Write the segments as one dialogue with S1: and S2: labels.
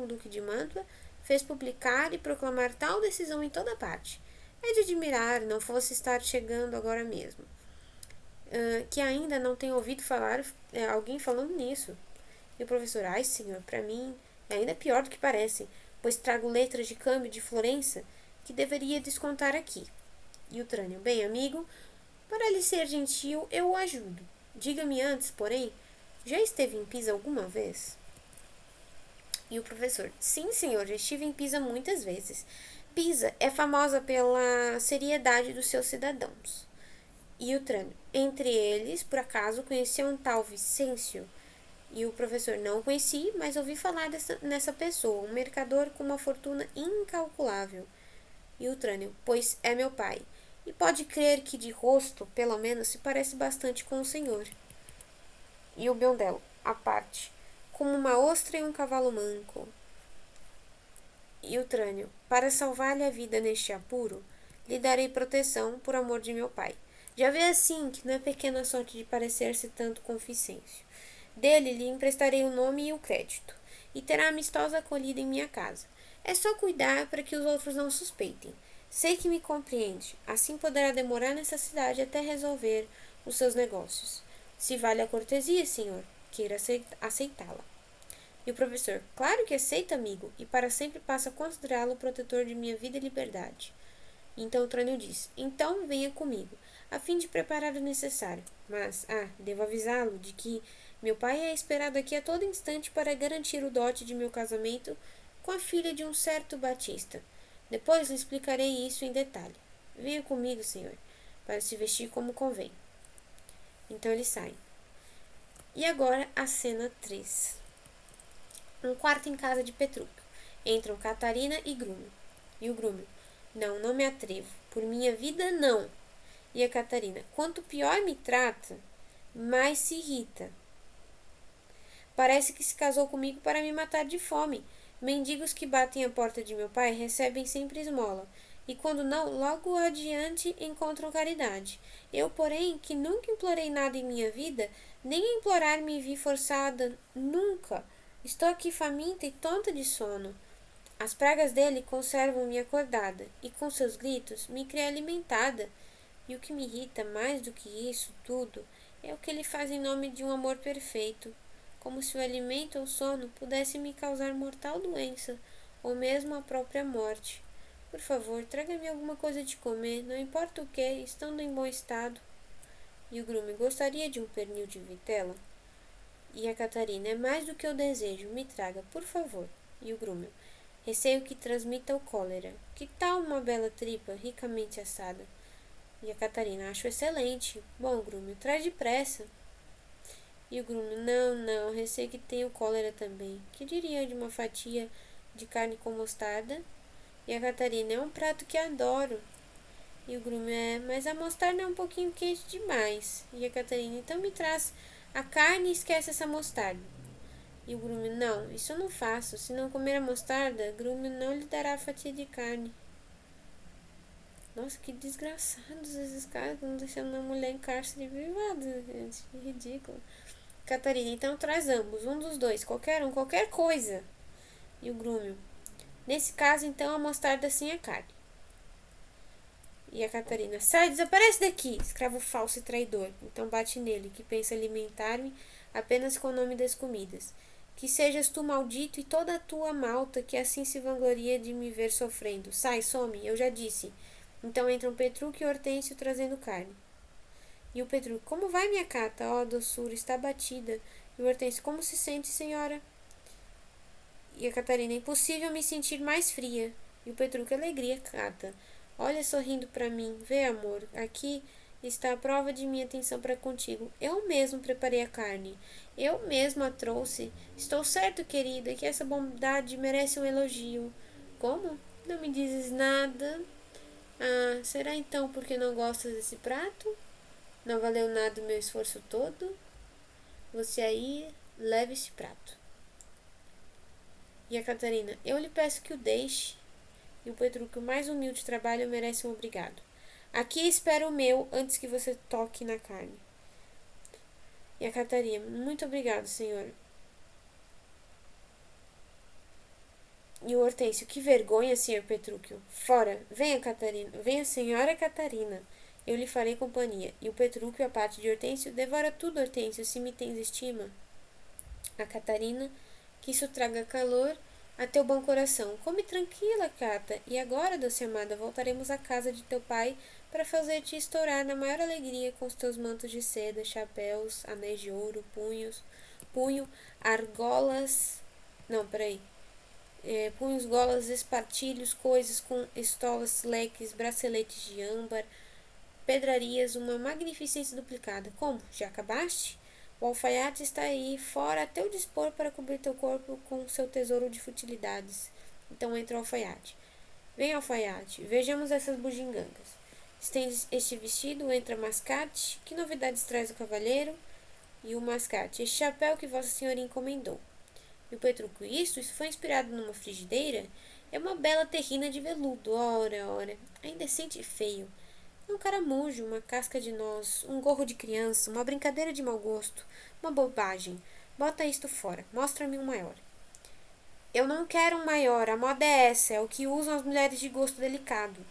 S1: com o Duque de Mantua, fez publicar e proclamar tal decisão em toda parte. É de admirar, não fosse estar chegando agora mesmo. Que ainda não tenho ouvido falar alguém falando nisso. E o professor, ai senhor, para mim é ainda pior do que parece, pois trago letras de câmbio de Florença que deveria descontar aqui. E o Trânio, bem amigo, para lhe ser gentil, eu o ajudo. Diga-me antes, porém, já esteve em Pisa alguma vez? E o professor, sim senhor, já estive em Pisa muitas vezes. Pisa é famosa pela seriedade dos seus cidadãos. E o Trânio, entre eles, por acaso, conhecia um tal Vicêncio? E o professor, não o conheci, mas ouvi falar nessa pessoa, um mercador com uma fortuna incalculável. E o Trânio, pois é meu pai. E pode crer que de rosto, pelo menos, se parece bastante com o senhor. E o Biondello, à parte, como uma ostra e um cavalo manco. E o Trânio, para salvar-lhe a vida neste apuro, lhe darei proteção por amor de meu pai. Já vê assim que não é pequena sorte de parecer-se tanto com Vicêncio. Dele lhe emprestarei o nome e o crédito, e terá amistosa acolhida em minha casa. É só cuidar para que os outros não suspeitem. Sei que me compreende, assim poderá demorar nessa cidade até resolver os seus negócios. Se vale a cortesia, senhor, queira aceitá-la. E o professor, claro que aceita, amigo, e para sempre passa a considerá-lo o protetor de minha vida e liberdade. Então o Trânio diz, então venha comigo, a fim de preparar o necessário. Mas, devo avisá-lo de que meu pai é esperado aqui a todo instante para garantir o dote de meu casamento com a filha de um certo Batista. Depois lhe explicarei isso em detalhe. Venha comigo, senhor, para se vestir como convém. Então eles saem. E agora a cena 3. Um quarto em casa de Petrúquio. Entram Catarina e Grúmio. E o Grúmio, não me atrevo. Por minha vida, não. E a Catarina, quanto pior me trata, mais se irrita. Parece que se casou comigo para me matar de fome. Mendigos que batem à porta de meu pai recebem sempre esmola, e quando não, logo adiante encontram caridade. Eu, porém, que nunca implorei nada em minha vida, nem a implorar me vi forçada, nunca. Estou aqui faminta e tonta de sono. As pragas dele conservam-me acordada, e com seus gritos me criei alimentada. E o que me irrita mais do que isso tudo é o que ele faz em nome de um amor perfeito, como se o alimento ou sono pudesse me causar mortal doença, ou mesmo a própria morte. Por favor, traga-me alguma coisa de comer, não importa o que, estando em bom estado. E o Grume, gostaria de um pernil de vitela? E a Catarina, é mais do que eu desejo, me traga, por favor. E o Grúmio, receio que transmita o cólera. Que tal uma bela tripa, ricamente assada? E a Catarina, acho excelente. Bom, Grúmio, traz depressa. E o Grúmio, não, receio que tenha o cólera também. Que diria de uma fatia de carne com mostarda? E a Catarina, é um prato que adoro. E o Grúmio, mas a mostarda é um pouquinho quente demais. E a Catarina, então me traz a carne e esquece essa mostarda. E o Grúmio, não, isso eu não faço. Se não comer a mostarda, Grúmio não lhe dará fatia de carne. Nossa, que desgraçados esses caras, estão deixando a mulher em cárcere privado, gente. Que ridículo. Catarina, então traz ambos, um dos dois, qualquer um, qualquer coisa. E o Grúmio, nesse caso, então, a mostarda sem a carne. E a Catarina, sai, desaparece daqui, escravo falso e traidor. Então bate nele, que pensa alimentar-me apenas com o nome das comidas. Que sejas tu maldito e toda a tua malta que assim se vangloria de me ver sofrendo. Sai, some, eu já disse. Então entram Petrúquio e Hortêncio trazendo carne. E o Petrúquio, como vai, minha Cata? Ó, doçura, está abatida. E o Hortêncio, como se sente, senhora? E a Catarina, impossível me sentir mais fria. E o Petrúquio, alegria, Cata. Olha sorrindo para mim. Vê, amor, aqui está a prova de minha atenção para contigo. Eu mesmo preparei a carne. Eu mesmo a trouxe. Estou certo, querida, que essa bondade merece um elogio. Como? Não me dizes nada? Será então porque não gostas desse prato? Não valeu nada o meu esforço todo? Você aí, leve este prato. E a Catarina, eu lhe peço que o deixe. E o Petrúquio, mais humilde trabalho, merece um obrigado. Aqui espero o meu antes que você toque na carne. E a Catarina, muito obrigado, senhor. E o Hortêncio, que vergonha, senhor Petrúquio. Fora, venha, Catarina, venha, senhora Catarina. Eu lhe farei companhia. E o Petrúquio, a parte de Hortêncio, devora tudo, Hortêncio, se me tens estima. A Catarina, que isso traga calor a teu bom coração. Come tranquila, Cata. E agora, doce amada, voltaremos à casa de teu pai para fazer-te estourar na maior alegria com os teus mantos de seda, chapéus, anéis de ouro, punho, argolas... Não, peraí. Punhos, golas, espartilhos, coisas com estolas, leques, braceletes de âmbar, pedrarias, uma magnificência duplicada. Como? Já acabaste? O alfaiate está aí, fora a teu dispor para cobrir teu corpo com seu tesouro de futilidades. Então entra o alfaiate. Vem, alfaiate, vejamos essas bugigangas. Estendes este vestido, entra mascate. Que novidades traz o cavalheiro? E o mascate, este chapéu que vossa senhoria encomendou. E o Petrúquio, isso foi inspirado numa frigideira? É uma bela terrina de veludo, ora, é indecente e feio. É um caramujo, uma casca de noz, um gorro de criança, uma brincadeira de mau gosto, uma bobagem. Bota isto fora, mostra-me um maior. Eu não quero um maior, a moda é essa, é o que usam as mulheres de gosto delicado.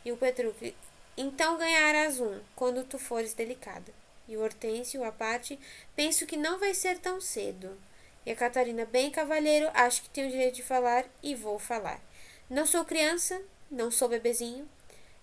S1: E o Petrúquio, então ganharás um, quando tu fores delicada. E o Hortêncio, à parte, penso que não vai ser tão cedo. E a Catarina, bem, cavalheiro, acho que tenho o direito de falar e vou falar. Não sou criança, não sou bebezinho.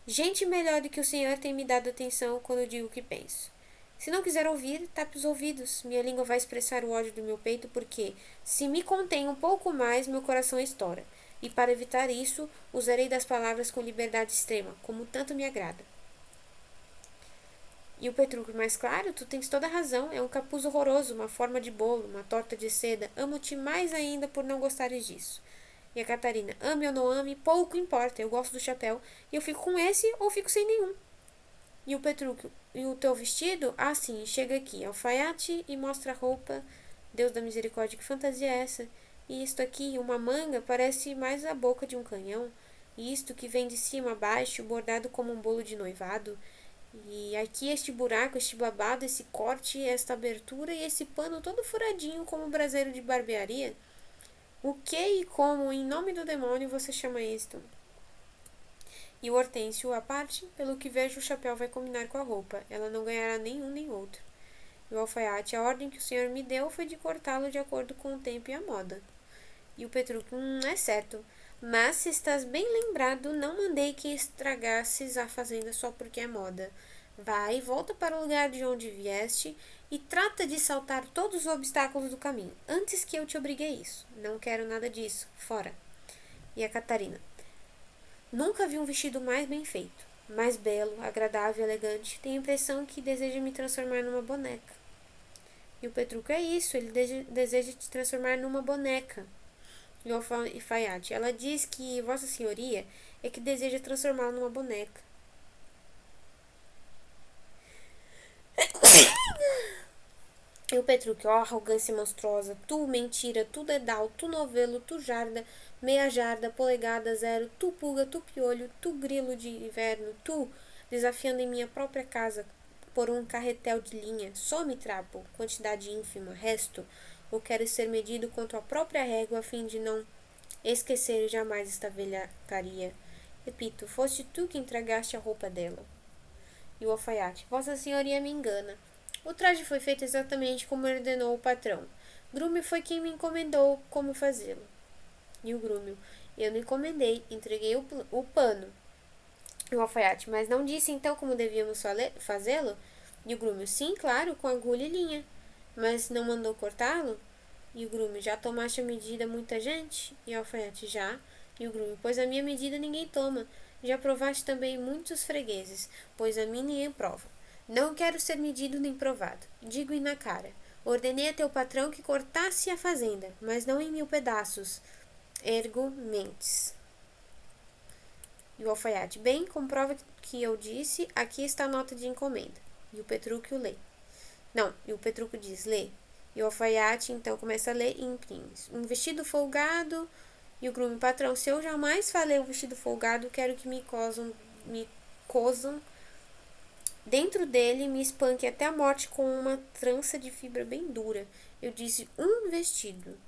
S1: Gente melhor do que o senhor tem me dado atenção quando eu digo o que penso. Se não quiser ouvir, tape os ouvidos. Minha língua vai expressar o ódio do meu peito porque, se me contém um pouco mais, meu coração estoura. E para evitar isso, usarei das palavras com liberdade extrema, como tanto me agrada. E o Petrúquio, mais claro, tu tens toda a razão, é um capuz horroroso, uma forma de bolo, uma torta de seda, amo-te mais ainda por não gostares disso. E a Catarina, ame ou não ame, pouco importa, eu gosto do chapéu, e eu fico com esse ou fico sem nenhum. E o Petrúquio, e o teu vestido? Ah, sim, chega aqui, alfaiate e mostra a roupa. Deus da misericórdia, que fantasia é essa? E isto aqui, uma manga, parece mais a boca de um canhão. E isto que vem de cima a baixo, bordado como um bolo de noivado. E aqui este buraco, este babado, esse corte, esta abertura e esse pano todo furadinho como um braseiro de barbearia. O que e como, em nome do demônio, você chama isto? E o Hortêncio, à parte, pelo que vejo, o chapéu vai combinar com a roupa. Ela não ganhará nenhum nem outro. E o alfaiate, a ordem que o senhor me deu foi de cortá-lo de acordo com o tempo e a moda. E o Petrúquio, é certo. Mas, se estás bem lembrado, não mandei que estragasses a fazenda só porque é moda. Vai, volta para o lugar de onde vieste e trata de saltar todos os obstáculos do caminho, antes que eu te obrigue a isso. Não quero nada disso. Fora. E a Catarina. Nunca vi um vestido mais bem feito. Mais belo, agradável, elegante. Tenho a impressão que deseja me transformar numa boneca. E o Petrúquio, é isso. Ele deseja te transformar numa boneca. E o alfaiate, ela diz que Vossa Senhoria é que deseja transformá-la numa boneca. E o Petrúquio, ó, arrogância monstruosa, tu mentira, tu dedal, tu novelo, tu jarda, meia jarda, polegada, zero, tu pulga, tu piolho, tu grilo de inverno, tu, desafiando em minha própria casa por um carretel de linha, só me trapo, quantidade ínfima, resto, ou quero ser medido quanto à própria régua a fim de não esquecer jamais esta velhacaria. Repito, foste tu que entregaste a roupa dela. E o alfaiate, Vossa Senhoria me engana. O traje foi feito exatamente como ordenou o patrão. Grúmio foi quem me encomendou como fazê-lo. E o Grúmio, eu não encomendei, entreguei o pano. E o alfaiate, mas não disse então como devíamos fazê-lo? E o Grúmio, sim, claro, com agulha e linha. Mas não mandou cortá-lo? E o Grúmio, já tomaste a medida muita gente? E o alfaiate, já. E o Grúmio, pois a minha medida ninguém toma. Já provaste também muitos fregueses, pois a mim ninguém prova. Não quero ser medido nem provado. Digo-lhe na cara. Ordenei a teu patrão que cortasse a fazenda, mas não em 1000 pedaços. Ergo mentes. E o alfaiate, bem, comprova que eu disse, aqui está a nota de encomenda. E o Petrúquio lê. Não, e o Petrúquio diz, lê. E o alfaiate, então, começa a ler e imprime. Um vestido folgado. E o Grúmio, patrão, se eu jamais falei um vestido folgado, quero que me cosam dentro dele, me espanque até a morte com uma trança de fibra bem dura. Eu disse um vestido.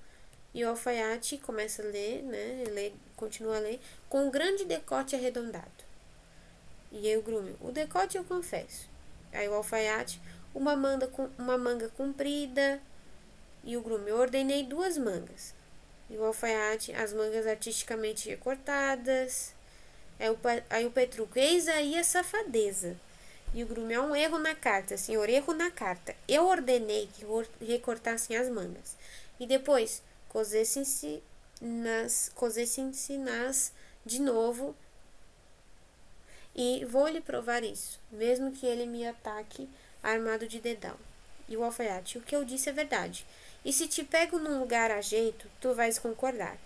S1: E o alfaiate começa a ler, né? Continua a ler, com um grande decote arredondado. E aí o Grúmio, o decote eu confesso. Aí o alfaiate, uma manga comprida. E o Grúmio, eu ordenei 2 mangas. E o alfaiate, as mangas artisticamente recortadas. Aí o Petruco, eis aí a safadeza. E o Grúmio, há um erro na carta, senhor, erro na carta. Eu ordenei que recortassem as mangas. E depois, cosessem-se-nas de novo. E vou lhe provar isso, mesmo que ele me ataque armado de dedão. E o alfaiate, o que eu disse é verdade. E se te pego num lugar a jeito, tu vais concordar.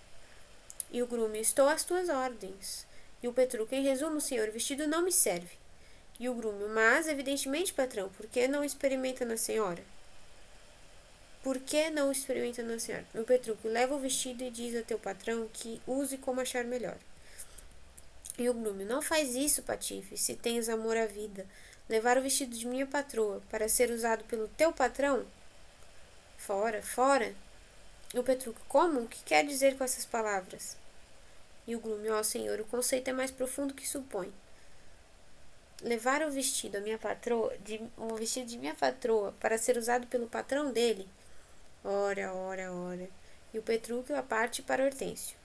S1: E o Grúmio, estou às tuas ordens. E o Petruco, em resumo, senhor, o vestido não me serve. E o Grúmio, mas, evidentemente, patrão, por que não experimenta na senhora? Por que não experimenta na senhora? O Petruco, leva o vestido e diz a teu patrão que use como achar melhor. E o Grúmio, não faz isso, Patife, se tens amor à vida. Levar o vestido de minha patroa para ser usado pelo teu patrão? Fora, fora. E o Petruco, como? O que quer dizer com essas palavras? E o Grúmio, ó senhor, o conceito é mais profundo que supõe. Levar o vestido de minha patroa para ser usado pelo patrão dele? Ora, ora, ora. E o Petrúquio a parte para Hortêncio.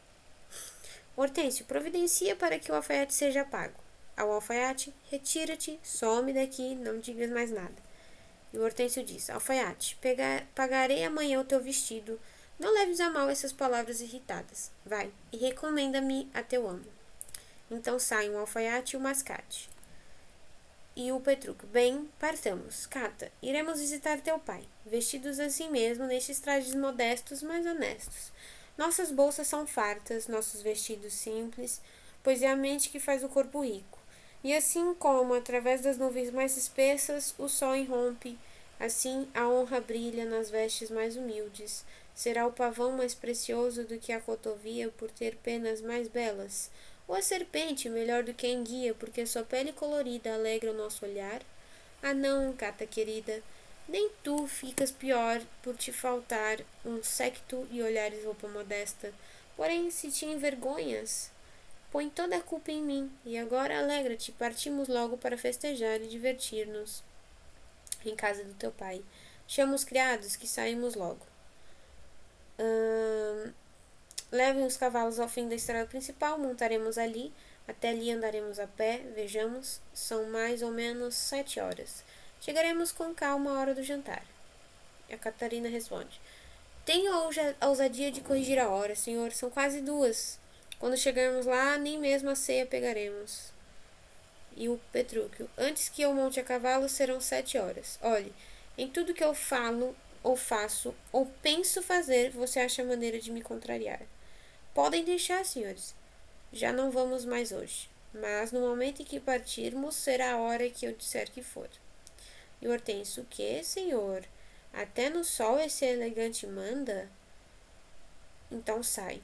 S1: Hortêncio, providencia para que o alfaiate seja pago. Ao alfaiate, retira-te, some daqui, não digas mais nada. E o Hortêncio diz, alfaiate, pagarei amanhã o teu vestido. Não leves a mal essas palavras irritadas. Vai, e recomenda-me a teu amo. Então saem o alfaiate e o mascate. E o Petruco, bem, partamos. Cata, iremos visitar teu pai, vestidos assim mesmo, nestes trajes modestos, mas honestos. Nossas bolsas são fartas, nossos vestidos simples, pois é a mente que faz o corpo rico. E assim como, através das nuvens mais espessas, o sol irrompe, assim a honra brilha nas vestes mais humildes. Será o pavão mais precioso do que a cotovia por ter penas mais belas? Ou a serpente melhor do que a enguia, porque sua pele colorida alegra o nosso olhar? Ah não, Cata querida, nem tu ficas pior por te faltar um séquito e olhares roupa modesta. Porém, se te envergonhas, põe toda a culpa em mim. E agora alegra-te, partimos logo para festejar e divertir-nos em casa do teu pai. Chama os criados, que saímos logo. Levem os cavalos ao fim da estrada principal, montaremos ali. Até ali andaremos a pé, vejamos, são mais ou menos 7 horas. Chegaremos com calma à hora do jantar. A Catarina responde, tenho a ousadia de corrigir a hora, senhor, são quase 2. Quando chegarmos lá, nem mesmo a ceia pegaremos. E o Petrúquio, antes que eu monte a cavalo, serão 7 horas. Olhe, em tudo que eu falo, ou faço, ou penso fazer, você acha maneira de me contrariar. Podem deixar, senhores. Já não vamos mais hoje. Mas no momento em que partirmos, será a hora que eu disser que for. E Hortêncio, o que, senhor? Até no sol esse elegante manda? Então sai.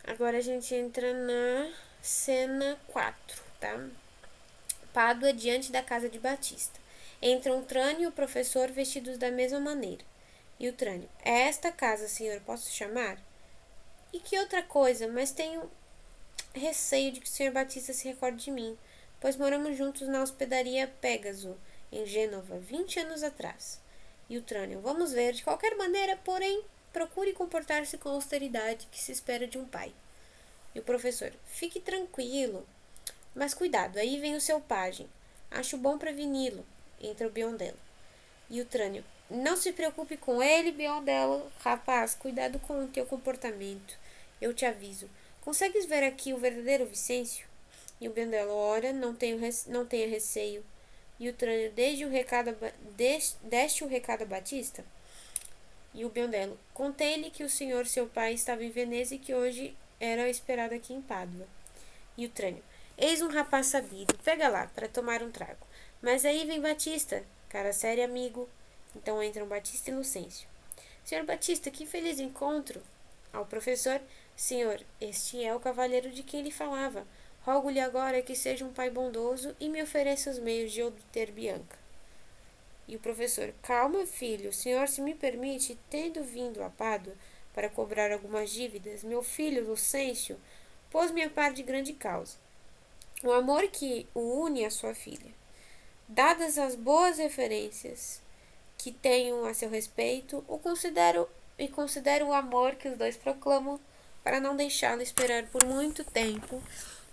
S1: Agora a gente entra na cena 4, tá? Pádua diante da casa de Batista. Entram Trânio e o professor vestidos da mesma maneira. E o Trânio, é esta casa, senhor, posso chamar? E que outra coisa, mas tenho receio de que o senhor Batista se recorde de mim, pois moramos juntos na hospedaria Pégaso, em Gênova, 20 anos atrás. E o Trânio, vamos ver, de qualquer maneira, porém, procure comportar-se com a austeridade que se espera de um pai. E o professor, fique tranquilo. Mas cuidado, aí vem o seu pajem. Acho bom preveni-lo. Entra o Biondello. E o Trânio, não se preocupe com ele, Biondello. Rapaz, cuidado com o teu comportamento. Eu te aviso. Consegues ver aqui o verdadeiro Vicêncio? E o Biondello, ora, não tenha receio. E o Trânio, deste o recado a Batista? E o Biondello, contei-lhe que o senhor, seu pai, estava em Veneza e que hoje era esperado aqui em Pádua. E o Trânio, eis um rapaz sabido, pega lá, para tomar um trago. Mas aí vem Batista, cara sério amigo. Então entram Batista e Lucêncio. Senhor Batista, que feliz encontro! Ao professor: Senhor, este é o cavalheiro de quem lhe falava. Rogo-lhe agora que seja um pai bondoso e me ofereça os meios de obter Bianca. E o professor: Calma, filho, o senhor se me permite, tendo vindo a Pádua para cobrar algumas dívidas, meu filho Lucêncio pôs-me a par de grande causa, o amor que o une à sua filha. Dadas as boas referências que tenho a seu respeito, considero o amor que os dois proclamam para não deixá-lo esperar por muito tempo.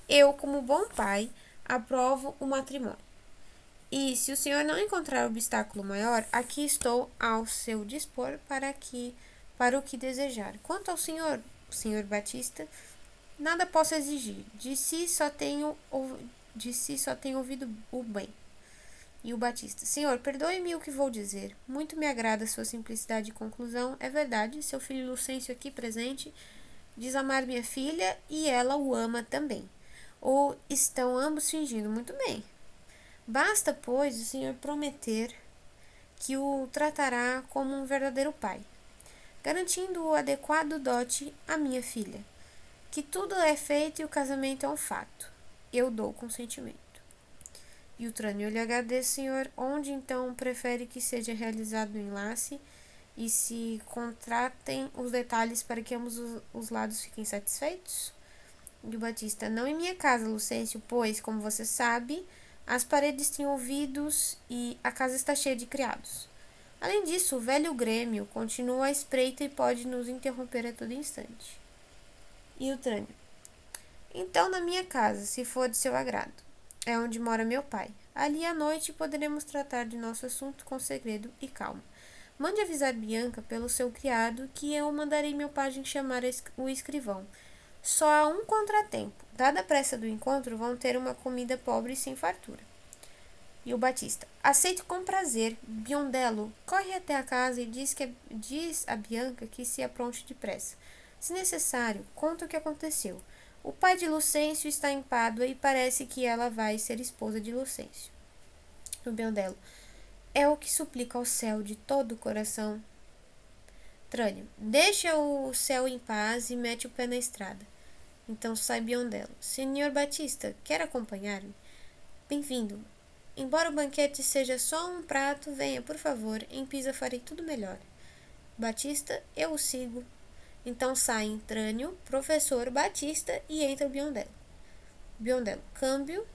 S1: Eu, como bom pai, aprovo o matrimônio. E se o senhor não encontrar obstáculo maior, aqui estou ao seu dispor para o que desejar. Quanto ao senhor Batista, nada posso exigir. De si só tenho ouvido o bem. E o Batista: Senhor, perdoe-me o que vou dizer. Muito me agrada sua simplicidade de conclusão. É verdade, seu filho Lucêncio aqui presente diz amar minha filha e ela o ama também. Ou estão ambos fingindo? Muito bem. Basta, pois, o senhor prometer que o tratará como um verdadeiro pai, garantindo o adequado dote à minha filha. Que tudo é feito e o casamento é um fato. Eu dou consentimento. E o Trânio: eu lhe agradeço, senhor. Onde então prefere que seja realizado o enlace e se contratem os detalhes para que ambos os lados fiquem satisfeitos? E o Batista: não em minha casa, Lucêncio, pois, como você sabe, as paredes têm ouvidos e a casa está cheia de criados. Além disso, o velho Grêmio continua à espreita e pode nos interromper a todo instante. E o Trânio: então na minha casa, se for de seu agrado. É onde mora meu pai. Ali à noite poderemos tratar de nosso assunto com segredo e calma. Mande avisar Bianca pelo seu criado que eu mandarei meu pajem chamar o escrivão. Só há um contratempo. Dada a pressa do encontro, vão ter uma comida pobre e sem fartura. E o Batista: aceito com prazer. Biondello, corre até a casa e diz a Bianca que se apronte depressa. Se necessário, conta o que aconteceu. O pai de Lucêncio está em Pádua e parece que ela vai ser esposa de Lucêncio. O Biondello: é o que suplico ao céu de todo o coração. Trânio: deixa o céu em paz e mete o pé na estrada. Então sai Biondello: Senhor Batista, quer acompanhar-me? Bem-vindo. Embora o banquete seja só um prato, venha, por favor. Em Pisa farei tudo melhor. Batista: eu o sigo. Então saem Trânio, professor, Batista e entra o Biondello. Biondello: câmbio.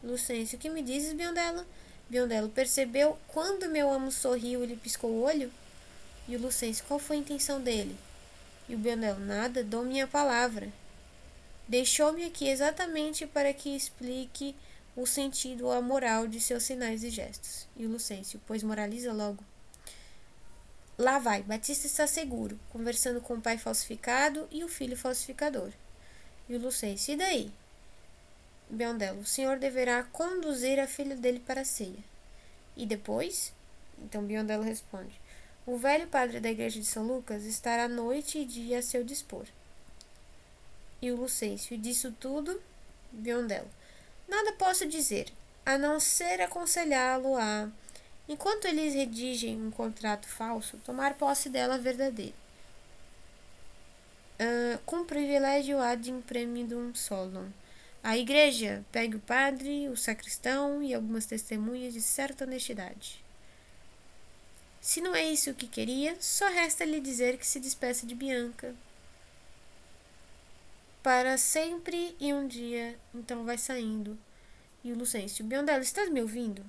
S1: Lucêncio: que me dizes, Biondello? Biondello: percebeu quando meu amo sorriu e lhe piscou o olho? E o Lucêncio: qual foi a intenção dele? E o Biondello: nada, dou minha palavra. Deixou-me aqui exatamente para que explique o sentido ou a moral de seus sinais e gestos. E o Lucêncio: pois moraliza logo. Lá vai, Batista está seguro, conversando com o pai falsificado e o filho falsificador. E o Lucêncio: e daí? Biondello: o senhor deverá conduzir a filha dele para a ceia. E depois? Então Biondello responde: o velho padre da igreja de São Lucas estará noite e dia a seu dispor. E o Lucêncio: e disso tudo? Biondello: nada posso dizer, a não ser aconselhá-lo a, enquanto eles redigem um contrato falso, tomar posse dela verdadeira. Com privilégio ad impremidum solum. A igreja pegue o padre, o sacristão e algumas testemunhas de certa honestidade. Se não é isso o que queria, só resta lhe dizer que se despeça de Bianca. Para sempre e um dia, então vai saindo. E o Lucêncio: Biondello, estás me ouvindo?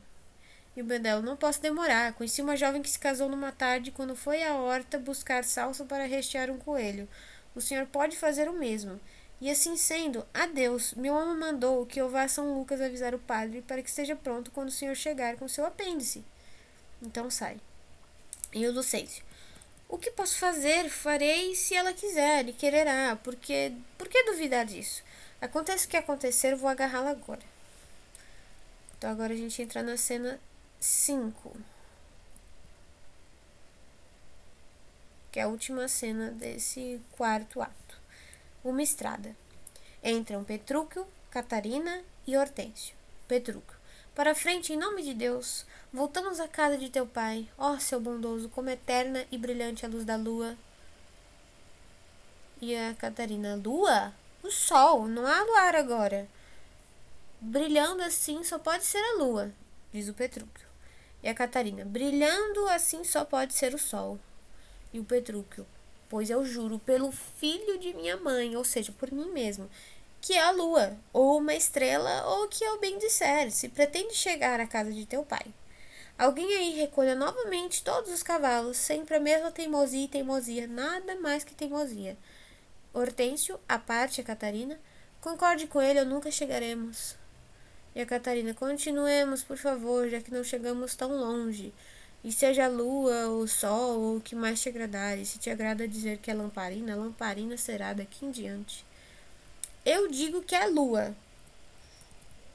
S1: E o Biondello: não posso demorar. Conheci uma jovem que se casou numa tarde quando foi à horta buscar salsa para rechear um coelho. O senhor pode fazer o mesmo. E assim sendo, adeus. Meu amo mandou que eu vá a São Lucas avisar o padre para que esteja pronto quando o senhor chegar com seu apêndice. Então sai. E o Lucêncio: o que posso fazer? Farei se ela quiser e quererá. Por que duvidar disso? Aconteça o que acontecer, vou agarrá-la agora. Então agora a gente entra na cena 5, que é a última cena desse quarto ato. Uma estrada. Entram Petrúquio, Catarina e Hortêncio. Petrúquio: Para frente, em nome de Deus. Voltamos à casa de teu pai. Ó, seu bondoso, como eterna e brilhante a luz da lua. E a Catarina, lua? O sol, não há luar agora. Brilhando assim só pode ser a lua, diz o Petrúquio. E a Catarina, brilhando assim só pode ser o sol. E o Petrúquio, pois eu juro pelo filho de minha mãe, ou seja, por mim mesmo, que é a lua, ou uma estrela, ou que eu bem disser, se pretende chegar à casa de teu pai. Alguém aí recolha novamente todos os cavalos, sempre a mesma teimosia e teimosia, nada mais que teimosia. Hortêncio, à parte a Catarina, concorde com ele ou nunca chegaremos. E a Catarina, continuemos, por favor, já que não chegamos tão longe. E seja a lua, o sol, ou o que mais te agradar. E se te agrada dizer que é lamparina, lamparina será daqui em diante. Eu digo que é lua.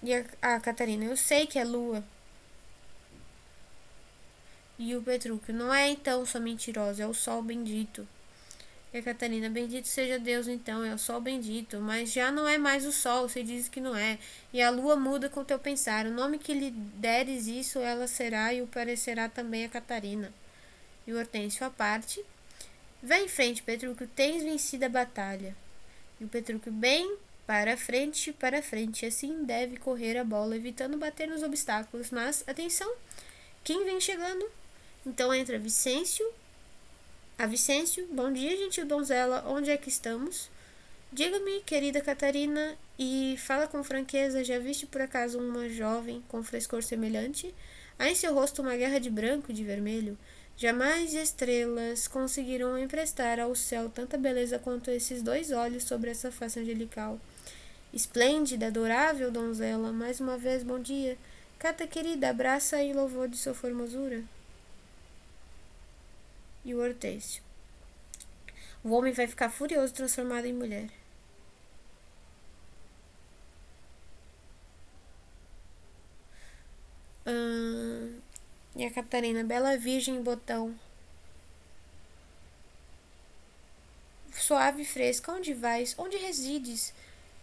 S1: E a Catarina, eu sei que é lua. E o Petrúquio, não é então sua mentirosa, é o sol bendito. E a Catarina, bendito seja Deus então, é o sol bendito, mas já não é mais o sol, você diz que não é. E a lua muda com teu pensar, o nome que lhe deres isso, ela será e o parecerá também a Catarina. E o Hortêncio à parte, vem em frente, Petrúquio, tens vencido a batalha. E o Petrúquio, bem, para frente, assim deve correr a bola, evitando bater nos obstáculos. Mas, atenção, quem vem chegando? Então entra Vicêncio, bom dia, gentil donzela, onde é que estamos? Diga-me, querida Catarina, e fala com franqueza, já viste por acaso uma jovem com frescor semelhante? Há em seu rosto uma guerra de branco e de vermelho. Jamais estrelas conseguiram emprestar ao céu tanta beleza quanto esses dois olhos sobre essa face angelical. Esplêndida, adorável donzela, mais uma vez bom dia. Cata querida, abraça em louvor de sua formosura. E o Hortêncio. O homem vai ficar furioso transformado em mulher. E a Catarina, bela virgem botão. Suave e fresca, onde vais? Onde resides?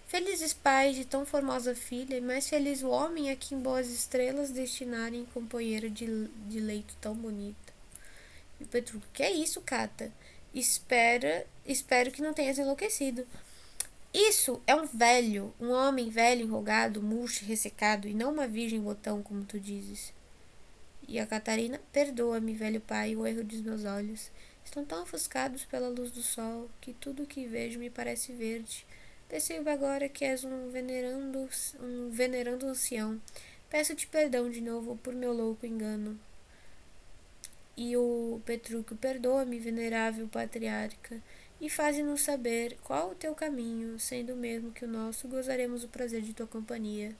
S1: Felizes pais de tão formosa filha, e mais feliz o homem a quem boas estrelas destinarem companheira de leito tão bonita. E o Petrúquio, que é isso, Cata? Espero que não tenhas enlouquecido. Isso é um homem velho, enrugado, murcho, ressecado, e não uma virgem botão, como tu dizes. E a Catarina, perdoa-me, velho pai, o erro dos meus olhos. Estão tão ofuscados pela luz do sol, que tudo o que vejo me parece verde. Percebo agora que és um venerando ancião. Peço-te perdão de novo por meu louco engano. E o Petrúquio, perdoa-me, venerável patriarca, e faze-nos saber qual o teu caminho, sendo o mesmo que o nosso, gozaremos o prazer de tua companhia.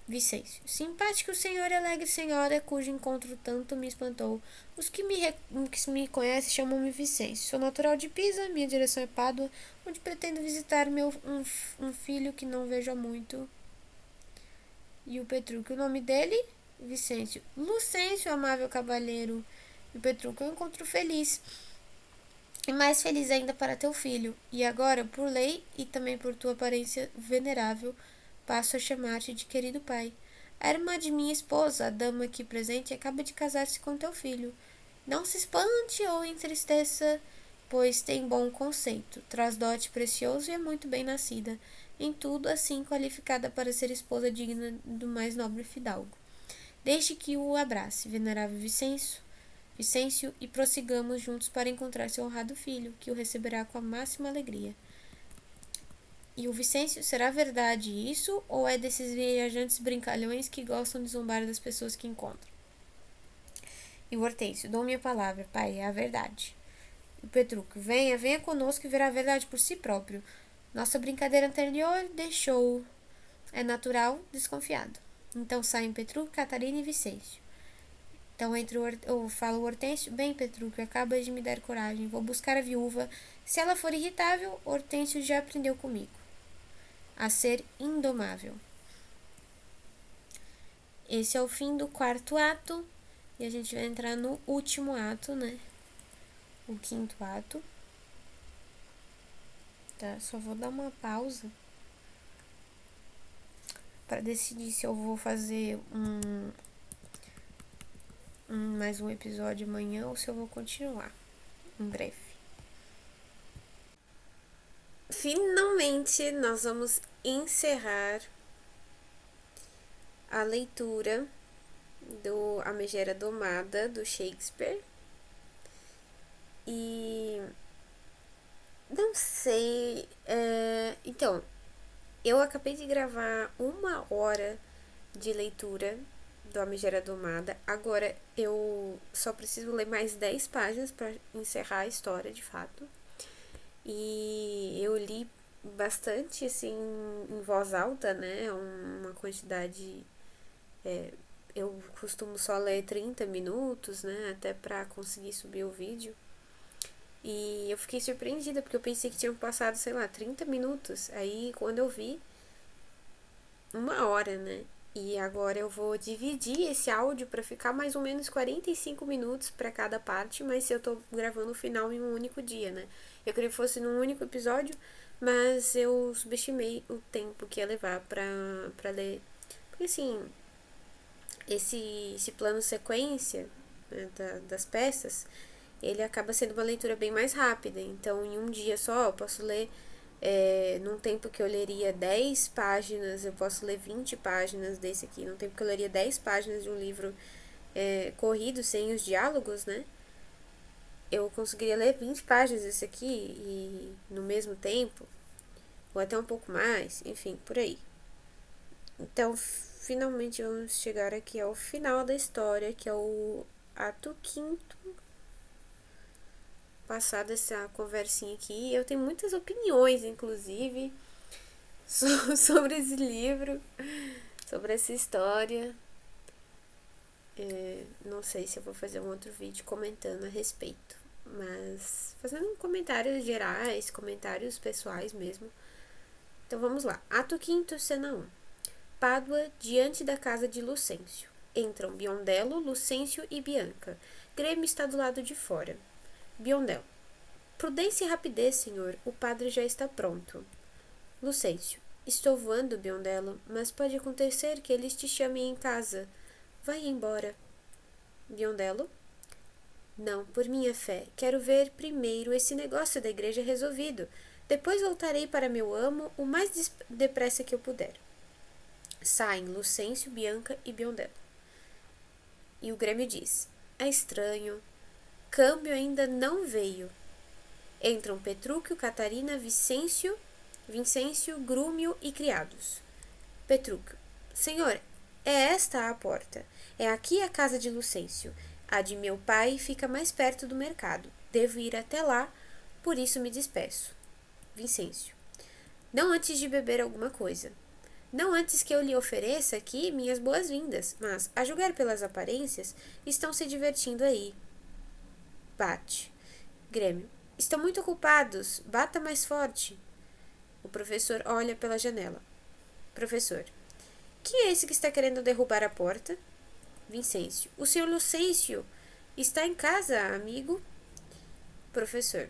S1: Vicêncio, simpático senhor e alegre senhora, cujo encontro tanto me espantou. Os que me conhecem chamam-me Vicêncio. Sou natural de Pisa, minha direção é Pádua, onde pretendo visitar um filho que não vejo há muito. E o Petrúquio, o nome dele? Vicêncio. Lucêncio, amável cavalheiro. E o Petrúquio, eu encontro feliz. E mais feliz ainda para teu filho. E agora, por lei e também por tua aparência venerável, passo a chamar-te de querido pai. A irmã de minha esposa, a dama aqui presente, acaba de casar-se com teu filho. Não se espante ou entristeça, pois tem bom conceito, traz dote precioso e é muito bem nascida, em tudo assim qualificada para ser esposa digna do mais nobre fidalgo. Deixe que o abrace, venerável Vicêncio, e prossigamos juntos para encontrar seu honrado filho, que o receberá com a máxima alegria. E o Vicêncio, será verdade isso, ou é desses viajantes brincalhões que gostam de zombar das pessoas que encontram? E o Hortêncio, dou minha palavra, pai, é a verdade. E o Petrúquio, venha conosco e verá a verdade por si próprio. Nossa brincadeira anterior deixou, é natural, desconfiado. Então saem Petrúquio, Catarina e Vicêncio. Então fala o Hortêncio, bem Petrúquio, acaba de me dar coragem, vou buscar a viúva. Se ela for irritável, Hortêncio já aprendeu comigo a ser indomável. Esse é o fim do quarto ato e a gente vai entrar no último ato, né? O quinto ato. Tá, só vou dar uma pausa para decidir se eu vou fazer mais um episódio amanhã ou se eu vou continuar em breve. Finalmente nós vamos encerrar a leitura do A Megera Domada, do Shakespeare. E não sei. Então, eu acabei de gravar 1 hora de leitura do A Megera Domada. Agora eu só preciso ler mais 10 páginas para encerrar a história de fato. E eu li bastante assim em voz alta, né? Uma quantidade. Eu costumo só ler 30 minutos, né? Até pra conseguir subir o vídeo. E eu fiquei surpreendida, porque eu pensei que tinham passado, sei lá, 30 minutos. Aí quando eu vi, 1 hora, né? E agora eu vou dividir esse áudio para ficar mais ou menos 45 minutos para cada parte, mas eu tô gravando o final em um único dia, né? Eu queria que fosse num único episódio, mas eu subestimei o tempo que ia levar pra ler. Porque assim, esse plano sequência, né, das peças, ele acaba sendo uma leitura bem mais rápida. Então, em um dia só, eu posso ler, num tempo que eu leria 10 páginas, eu posso ler 20 páginas desse aqui. Num tempo que eu leria 10 páginas de um livro corrido, sem os diálogos, né? Eu conseguiria ler 20 páginas desse aqui e no mesmo tempo, ou até um pouco mais, enfim, por aí. Então, finalmente vamos chegar aqui ao final da história, que é o ato 5º. Passada essa conversinha aqui, eu tenho muitas opiniões, inclusive, sobre esse livro, sobre essa história. Não sei se eu vou fazer um outro vídeo comentando a respeito, mas fazendo comentários gerais, comentários pessoais mesmo. Então vamos lá. Ato 5º, cena 1. Pádua, diante da casa de Lucêncio. Entram Biondello, Lucêncio e Bianca. Grêmio está do lado de fora. Biondello. Prudência e rapidez, senhor. O padre já está pronto. Lucêncio. Estou voando, Biondello, mas pode acontecer que eles te chamem em casa. Vai embora. Biondello. Não, por minha fé. Quero ver primeiro esse negócio da igreja resolvido. Depois voltarei para meu amo o mais depressa que eu puder. Saem Lucêncio, Bianca e Biondello. E o Grêmio diz: é estranho. Câmbio ainda não veio. Entram Petrúquio, Catarina, Vicêncio, Grúmio e criados. Petrúquio. Senhor, é esta a porta. É aqui a casa de Lucêncio. A de meu pai fica mais perto do mercado. Devo ir até lá, por isso me despeço. Vicêncio. Não antes de beber alguma coisa. Não antes que eu lhe ofereça aqui minhas boas-vindas, mas, a julgar pelas aparências, estão se divertindo aí. Bate. Grêmio. Estão muito ocupados. Bata mais forte. O professor olha pela janela. Professor. Quem é esse que está querendo derrubar a porta? Vicêncio. O senhor Lucêncio está em casa, amigo? Professor.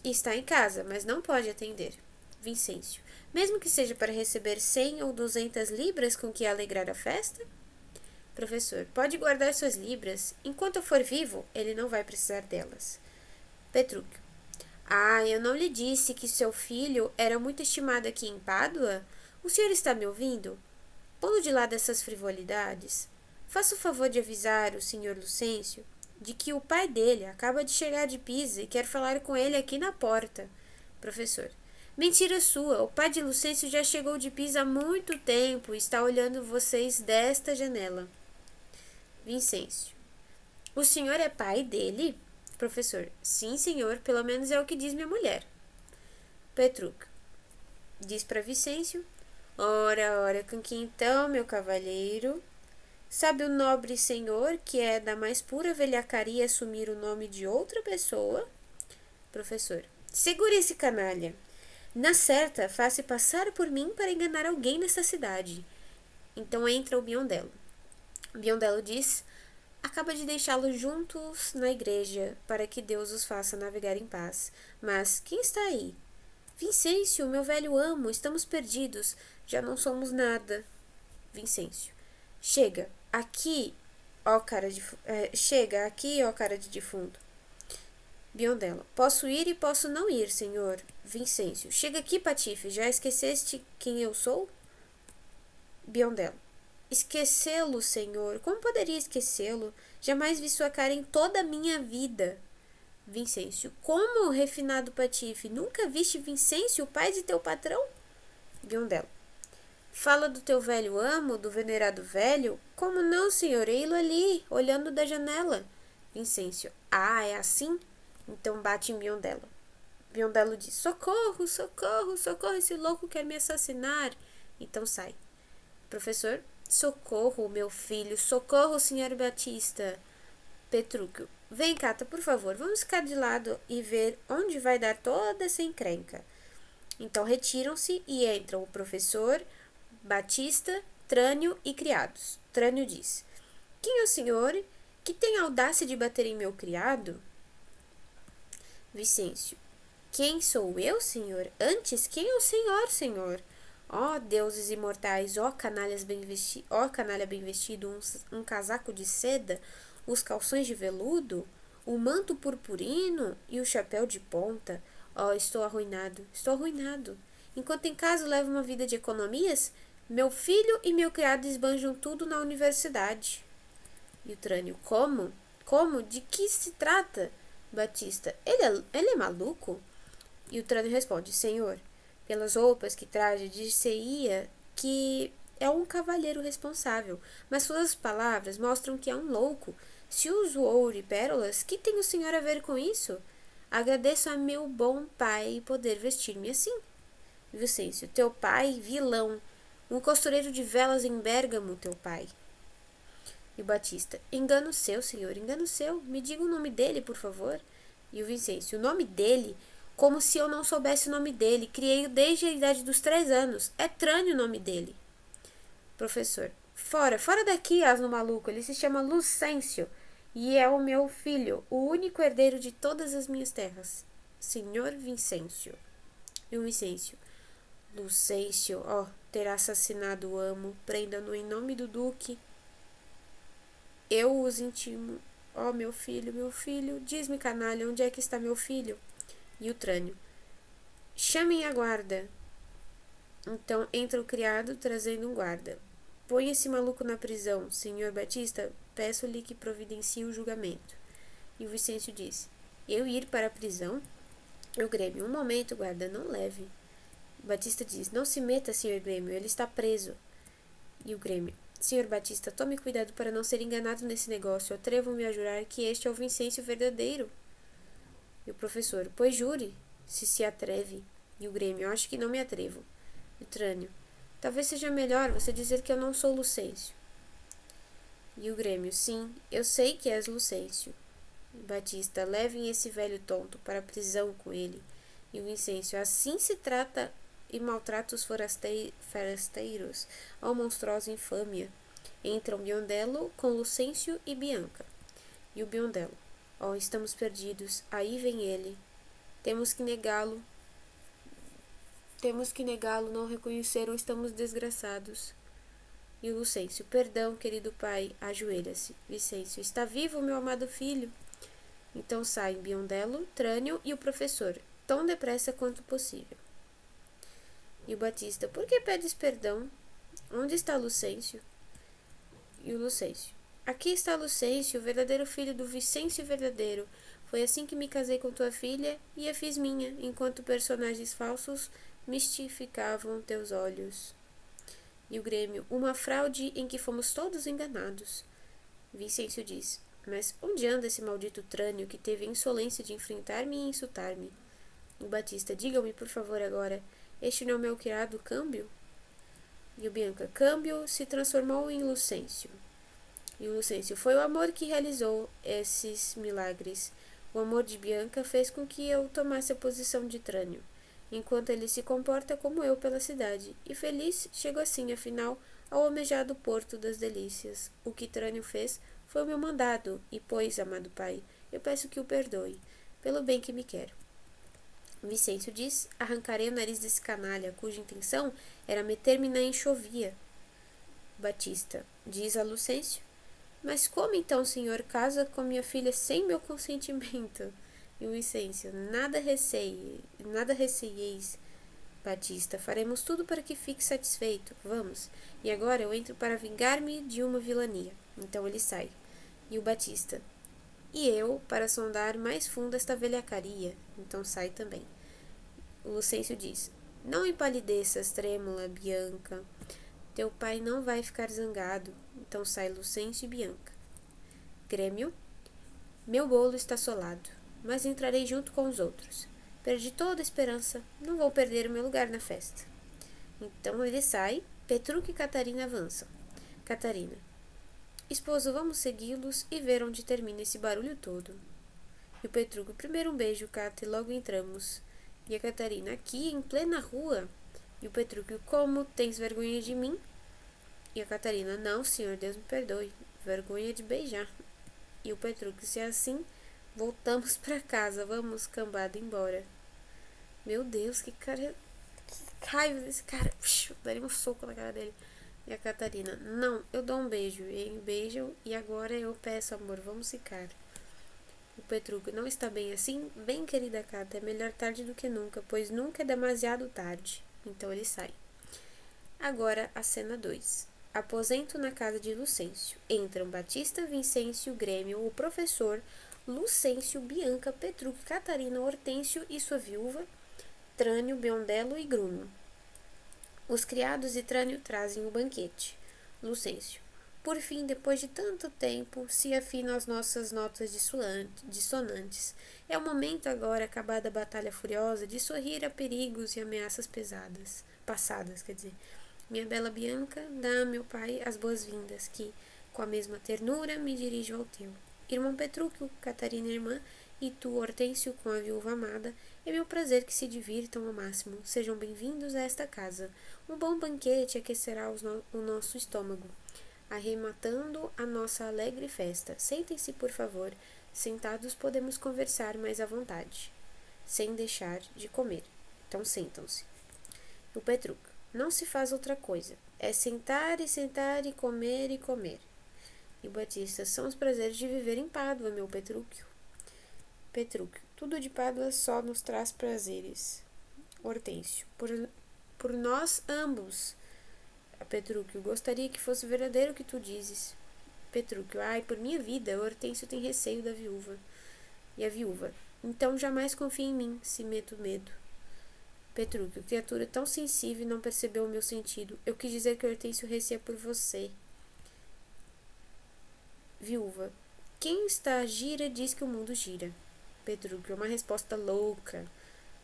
S1: Está em casa, mas não pode atender. Vicêncio. Mesmo que seja para receber 100 ou 200 libras com que alegrar a festa? Professor. Pode guardar suas libras. Enquanto eu for vivo, ele não vai precisar delas. Petrúquio. Ah, eu não lhe disse que seu filho era muito estimado aqui em Pádua? O senhor está me ouvindo? Pondo de lado essas frivolidades, faça o favor de avisar o senhor Lucêncio de que o pai dele acaba de chegar de Pisa e quer falar com ele aqui na porta. Professor. Mentira sua, o pai de Lucêncio já chegou de Pisa há muito tempo e está olhando vocês desta janela. Vicêncio. O senhor é pai dele? Professor. Sim, senhor, pelo menos é o que diz minha mulher. Petrúquio. Diz para Vicêncio. Ora, com que então, meu cavalheiro? Sabe o nobre senhor que é da mais pura velhacaria assumir o nome de outra pessoa? Professor. Segure esse canalha. Na certa, faça passar por mim para enganar alguém nesta cidade. Então entra o Biondello. Biondello diz: acaba de deixá-los juntos na igreja, para que Deus os faça navegar em paz. Mas quem está aí? Vicêncio, meu velho amo, estamos perdidos, já não somos nada. Vicêncio. Chega aqui, ó cara de defunto. Biondello. Posso ir e posso não ir, senhor. Vicêncio. Chega aqui, Patife. Já esqueceste quem eu sou? Biondello. Esquecê-lo, senhor. Como poderia esquecê-lo? Jamais vi sua cara em toda a minha vida. Vicêncio. Como, refinado Patife? Nunca viste Vicêncio, o pai de teu patrão? Biondello. Fala do teu velho amo, do venerado velho? Como não, senhor? Ei-lo ali, olhando da janela. Vicêncio. Ah, é assim? Então bate em Biondello. Biondello diz: socorro, socorro, socorro, esse louco quer me assassinar. Então sai. Professor: socorro, meu filho, socorro, senhor Batista. Petrúquio: vem, Cata, por favor, vamos ficar de lado e ver onde vai dar toda essa encrenca. Então retiram-se e entram o professor, Batista, Trânio e criados. Trânio diz: quem é o senhor que tem a audácia de bater em meu criado? Vicêncio: quem sou eu, senhor? Antes, quem é o senhor, senhor? Ó deuses imortais, ó canalha bem vestido, um casaco de seda, os calções de veludo, o manto purpurino e o chapéu de ponta. Ó, estou arruinado, estou arruinado. Enquanto em casa levo uma vida de economias, meu filho e meu criado esbanjam tudo na universidade. E o Trânio: como? Como? De que se trata? Batista: ele é maluco? E o Trânio responde: senhor, pelas roupas que traja, dir-se-ia que é um cavalheiro responsável, mas suas palavras mostram que é um louco. Se uso ouro e pérolas, que tem o senhor a ver com isso? Agradeço a meu bom pai poder vestir-me assim. Vicêncio: teu pai, vilão, um costureiro de velas em Bérgamo, teu pai. E o Batista: engano seu, senhor, engano seu. Me diga o nome dele, por favor. E o Vicêncio: o nome dele? Como se eu não soubesse o nome dele. Criei-o desde a idade dos 3 anos. É Trânio o nome dele. Professor: fora, fora daqui, asno maluco. Ele se chama Lucêncio e é o meu filho, o único herdeiro de todas as minhas terras. Senhor Vicêncio. E o Vicêncio: Lucêncio, ó, terá assassinado o amo. Prenda-no em nome do duque. Eu os intimo. Ó, meu filho, diz-me, canalha, onde é que está meu filho? E o Trânio: chamem a guarda. Então entra o criado trazendo um guarda. Põe esse maluco na prisão, senhor Batista, peço-lhe que providencie o julgamento. E o Vicêncio disse: eu ir para a prisão? O Grêmio: um momento, guarda, não leve. O Batista diz: não se meta, senhor Grêmio, ele está preso. E o Grêmio: senhor Batista, tome cuidado para não ser enganado nesse negócio. Atrevo-me a jurar que este é o Vicêncio verdadeiro. E o professor: pois jure, se atreve. E o Grêmio: acho que não me atrevo. E o Trânio: talvez seja melhor você dizer que eu não sou Lucêncio. E o Grêmio: sim, eu sei que és Lucêncio. E Batista: levem esse velho tonto para a prisão com ele. E o Vicêncio: assim se trata e maltrata os forasteiros, ó monstruosa infâmia. Entram Biondello com Lucêncio e Bianca. E o Biondello: ó, estamos perdidos, aí vem ele. Temos que negá-lo, não reconheceram, estamos desgraçados. E o Lucêncio: perdão, querido pai, ajoelha-se. Vicêncio: está vivo, meu amado filho? Então saem Biondello, Trânio e o professor, tão depressa quanto possível. E o Batista: por que pedes perdão? Onde está Lucêncio? E o Lucêncio: aqui está Lucêncio, o verdadeiro filho do Vicêncio verdadeiro. Foi assim que me casei com tua filha e a fiz minha, enquanto personagens falsos mistificavam teus olhos. E o Grêmio: uma fraude em que fomos todos enganados. Vicêncio diz: mas onde anda esse maldito Trânio que teve a insolência de enfrentar-me e insultar-me? O Batista: diga-me, por favor, agora, este não é o meu criado Câmbio? E o Bianca: Câmbio se transformou em Lucêncio. E o Lucêncio: foi o amor que realizou esses milagres. O amor de Bianca fez com que eu tomasse a posição de Trânio, enquanto ele se comporta como eu pela cidade. E feliz chego assim, afinal, ao almejado porto das delícias. O que Trânio fez foi o meu mandado, e pois, amado pai, eu peço que o perdoe, pelo bem que me quer. Vicêncio diz: arrancarei o nariz desse canalha, cuja intenção era meter-me na enxovia. Batista diz a Lucêncio: mas como então o senhor casa com minha filha sem meu consentimento? E Lucêncio: nada receieis, Batista, faremos tudo para que fique satisfeito, vamos. E agora eu entro para vingar-me de uma vilania. Então ele sai. E o Batista: e eu para sondar mais fundo esta velhacaria. Então sai também. O Lucêncio diz: não empalideças, trêmula, Bianca. Teu pai não vai ficar zangado. Então sai Lucêncio e Bianca. Grêmio: meu bolo está solado, mas entrarei junto com os outros. Perdi toda a esperança, não vou perder o meu lugar na festa. Então ele sai, Petrúquio e Catarina avançam. Catarina: esposo, vamos segui-los e ver onde termina esse barulho todo. E o Petrúquio: primeiro um beijo, Cata, e logo entramos. E a Catarina: aqui, em plena rua. E o Petrúquio: como, tens vergonha de mim? E a Catarina: não, senhor, Deus me perdoe, vergonha de beijar. E o Petrúquio: se é assim, voltamos para casa, vamos, cambada, embora. Meu Deus, que cara, que raiva desse cara. Daria um soco na cara dele. E a Catarina: não, eu dou um beijo. E ele beijam e agora eu peço, amor, vamos ficar. O Petrúquio: não está bem assim? Bem, querida Cata, é melhor tarde do que nunca, pois nunca é demasiado tarde. Então ele sai. Agora a cena 2. Aposento na casa de Lucêncio. Entram Batista, Vicêncio, Grêmio, o professor, Lucêncio, Bianca, Petrúquio, Catarina, Hortêncio e sua viúva, Trânio, Biondello e Grunio. Os criados de Trânio trazem o banquete. Lucêncio: por fim, depois de tanto tempo, se afinam as nossas notas dissonantes. É o momento agora, acabada a batalha furiosa, de sorrir a perigos e ameaças passadas. Minha bela Bianca, dá a meu pai as boas-vindas, que, com a mesma ternura, me dirijo ao teu. Irmão Petrúquio, Catarina irmã, e tu, Hortêncio, com a viúva amada, é meu prazer que se divirtam ao máximo. Sejam bem-vindos a esta casa. Um bom banquete aquecerá o nosso estômago, arrematando a nossa alegre festa. Sentem-se, por favor. Sentados podemos conversar mais à vontade, sem deixar de comer. Então sentam-se. O Petrúquio: não se faz outra coisa. É sentar e comer e comer. E o Batista: são os prazeres de viver em Pádua, meu Petrúquio. Petrúquio: tudo de Pádua só nos traz prazeres. Hortêncio: por nós ambos. Petrúquio: gostaria que fosse verdadeiro o que tu dizes. Petrúquio: ai, por minha vida, Hortêncio tem receio da viúva. E a viúva: então jamais confie em mim, se meto medo. Petrúquio: criatura tão sensível, não percebeu o meu sentido. Eu quis dizer que Hortêncio receia por você. Viúva: quem está gira diz que o mundo gira. Petrúquio: uma resposta louca.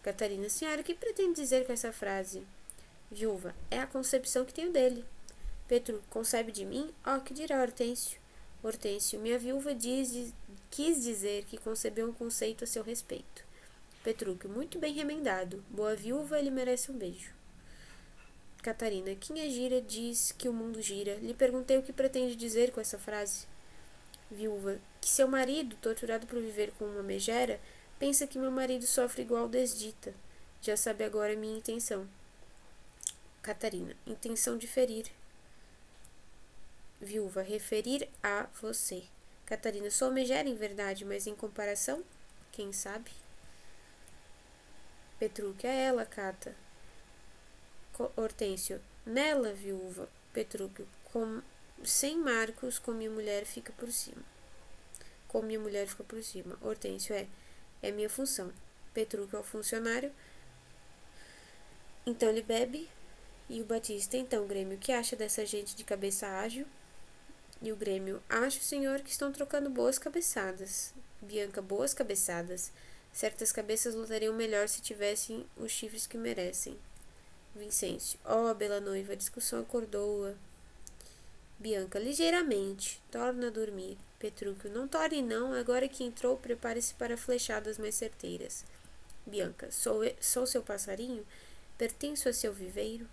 S1: Catarina: senhora, o que pretende dizer com essa frase? Viúva: é a concepção que tenho dele. Petrúquio: concebe de mim? Oh, que dirá Hortêncio? Hortêncio: minha viúva quis dizer que concebeu um conceito a seu respeito. Petrúquio: muito bem remendado. Boa viúva, ele merece um beijo. Catarina: quem é gira diz que o mundo gira. Lhe perguntei o que pretende dizer com essa frase. Viúva: que seu marido, torturado por viver com uma megera, pensa que meu marido sofre igual desdita. Já sabe agora a minha intenção. Catarina: intenção de ferir. Viúva: referir a você. Catarina: sou megera em verdade, mas em comparação, quem sabe? Petrúquio: é ela, Cata. Hortêncio: nela, viúva. Petrúquio: sem Marcos, com minha mulher fica por cima. Com minha mulher fica por cima. Hortêncio: é minha função. Petrúquio: é o funcionário. Então ele bebe. E o Batista: então, Grêmio, o que acha dessa gente de cabeça ágil? E o Grêmio: acho, senhor, que estão trocando boas cabeçadas. Bianca: boas cabeçadas. Certas cabeças lutariam melhor se tivessem os chifres que merecem. Vicêncio: ó, bela noiva, a discussão acordou-a. Bianca: ligeiramente. Torna a dormir. Petrúquio: não torne não, agora que entrou, prepare-se para flechadas mais certeiras. Bianca: sou seu passarinho? Pertenço a seu viveiro?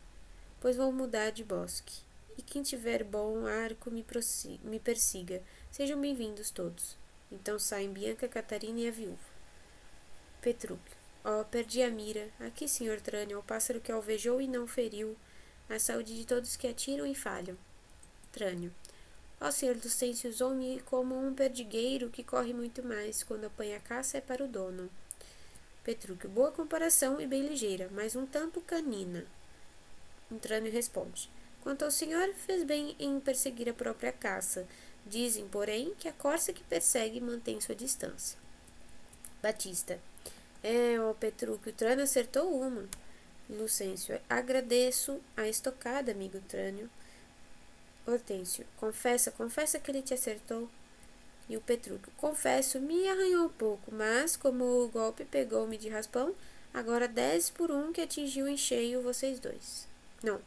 S1: Pois vou mudar de bosque. E quem tiver bom arco me persiga. Sejam bem-vindos todos. Então saem Bianca, Catarina e a viúva. Petrúquio: ó, perdi a mira. Aqui, senhor Trânio, o pássaro que alvejou e não feriu. A saúde de todos que atiram e falham. Trânio. Ó senhor Lucêncio, usou-me como um perdigueiro que corre muito mais. Quando apanha a caça é para o dono. Petrúquio, boa comparação e bem ligeira, mas um tanto canina. Trânio responde. Quanto ao senhor, fez bem em perseguir a própria caça. Dizem, porém, que a corça que persegue mantém sua distância. Batista. Ó Petrúquio, Trânio acertou uma. Lucêncio, agradeço a estocada, amigo Trânio. Hortêncio, confessa que ele te acertou. E o Petrúquio, confesso, me arranhou um pouco, mas como o golpe pegou-me de raspão, agora 10 por 1 que atingiu em cheio vocês dois. Não.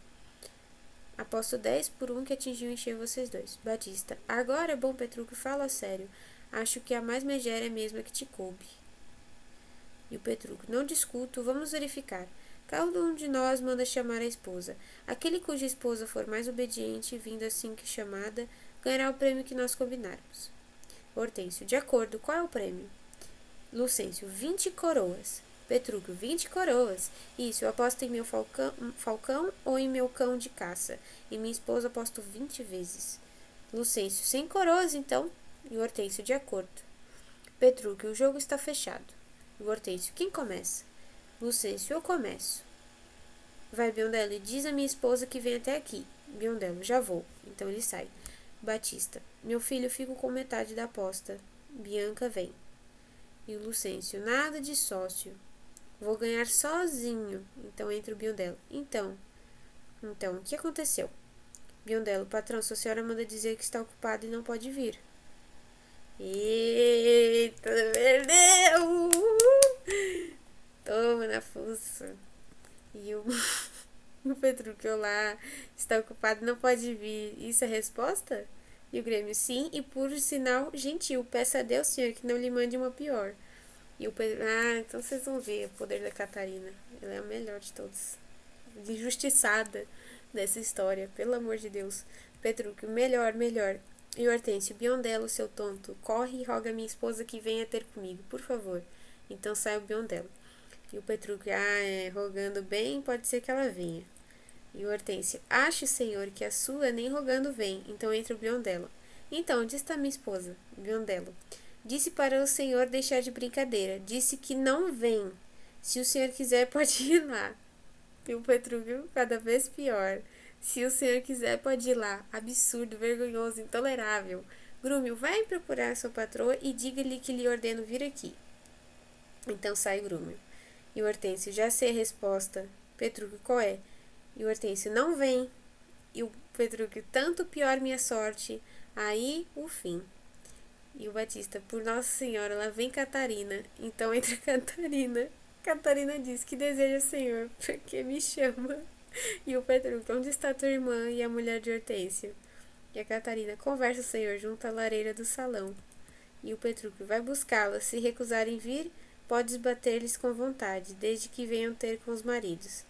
S1: Aposto 10 por 1 que atingiu em cheio vocês dois. Batista, agora é bom, Petrúquio, fala sério. Acho que a mais megera é mesmo a que te coube. E o Petrúquio, não discuto, vamos verificar. Cada um de nós manda chamar a esposa. Aquele cuja esposa for mais obediente, vindo assim que chamada, ganhará o prêmio que nós combinarmos. Hortêncio, de acordo, qual é o prêmio? Lucêncio, 20 coroas. Petrúquio, 20 coroas. Isso, eu aposto em meu falcão ou em meu cão de caça. E minha esposa aposto 20 vezes. Lucêncio, 100 coroas então. E Hortêncio, de acordo. Petrúquio, o jogo está fechado. E Hortêncio, quem começa? Lucêncio, eu começo. Vai, Biondello, e diz a minha esposa que vem até aqui. Biondello, já vou. Então ele sai. Batista, meu filho, fico com metade da aposta. Bianca vem. E o Lucêncio, nada de sócio. Vou ganhar sozinho. Então entra o Biondello. Então, o que aconteceu? Biondello, patrão, sua senhora manda dizer que está ocupado e não pode vir. Eita, perdeu! Toma na fuça. E o Petrúquio lá está ocupado, não pode vir. Isso é resposta? E o Grêmio, sim, e por sinal gentil. Peça a Deus, senhor, que não lhe mande uma pior. E o Pedro, então vocês vão ver o poder da Catarina. Ela é a melhor de todos. Injustiçada dessa história, pelo amor de Deus. Petrúquio, melhor. E Hortêncio, Biondello, seu tonto, corre e roga a minha esposa que venha ter comigo, por favor. Então sai o Biondello. E o Petrúquio, rogando bem, pode ser que ela venha. E o Hortêncio, acho, senhor, que a sua nem rogando vem. Então entra o Biondello. Então, onde está minha esposa? Biondello, disse para o senhor deixar de brincadeira. Disse que não vem. Se o senhor quiser, pode ir lá. E o Petrúquio, cada vez pior. Se o senhor quiser, pode ir lá. Absurdo, vergonhoso, intolerável. Grúmio, vai procurar sua patroa e diga-lhe que lhe ordeno vir aqui. Então sai Grúmio. E o Hortêncio, já sei a resposta. Petrúquio, qual é? E o Hortêncio, não vem. E o Petrúquio, tanto pior minha sorte. Aí, o fim. E o Batista, por Nossa Senhora, lá vem Catarina. Então entra Catarina. Catarina diz, que deseja, senhor, porque me chama. E o Petrúquio, onde está tua irmã e a mulher de Hortêncio? E a Catarina, conversa, senhor, junto à lareira do salão. E o Petrúquio, vai buscá-la. Se recusarem vir, podes bater-lhes com vontade, desde que venham ter com os maridos.